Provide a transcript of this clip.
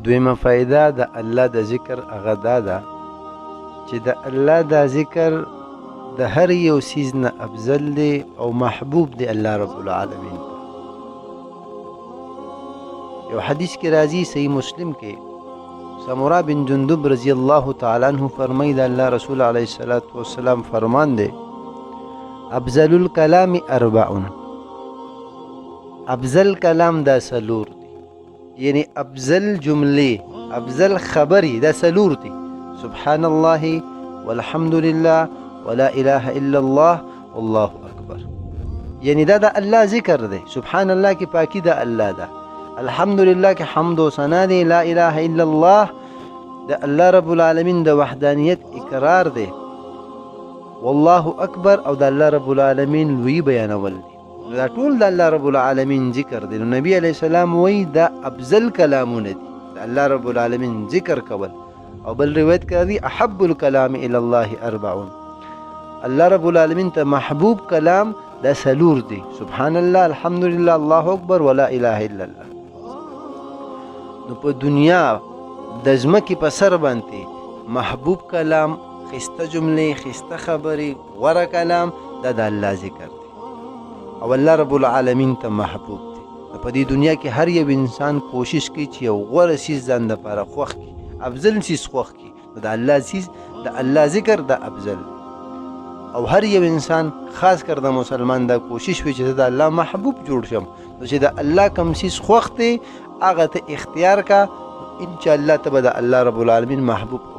دویمه فائده د الله د ذکر هغه دا ده چې د الله دا ذکر د هر یو سیز نه افضل دی او محبوب دی الله رب العالمین. یو حدیث کې راځي صحیح مسلم کې سمورا بن جندب رضی الله تعالی عنہ فرمایي د الله رسول علیه الصلاۃ والسلام فرمان دی افضل الكلام اربع. افضل کلام دا سلور دی، یعنی افضل جملې افضل خبرې دا سلور دی. سبحان الله والحمد لله ولا اله الا الله والله اکبر. یعنی دا د الله ذکر دی. سبحان الله کی پاکی دا الله دا، الحمد لله کی حمد و ثنا دی، لا اله الا الله دا الله رب العالمین د وحدانیت اقرار دی، والله اکبر او د الله رب العالمین لوی بیانول دی. دا ټول د الله رب العالمین ذکر دی. نبی علیہ السلام وی دا افضل کلامونه دي د الله رب العالمین ذکر کول. او بل روایت کې دی احب الكلام الى الله اربعون. الله رب العالمین ته محبوب کلام دا سلور دی، سبحان الله، الحمد لله، الله اکبر، ولا اله الا الله. نو په دنیا د ځمکې په سر باندې محبوب کلام، خسته جملې، خسته خبرې، غوره کلام دا د الله ذکر دی او الله رب العالمین ته محبوب دی. په دې دنیا کې هر یو انسان کوشش کوي چې یو غوره سیز ځان دپاره خوښ کړي، افضل سیز خوښ کړي. د الله سیز د الله ذکر د افضل دی. او هر یو انسان خاص کر د مسلمان دا کوشش وي چې د الله محبوب جوړ شم. نو چې د الله کوم سیز خوښ دی هغه ته اختیار کا، ان شاء الله ته به د الله رب العالمین محبوب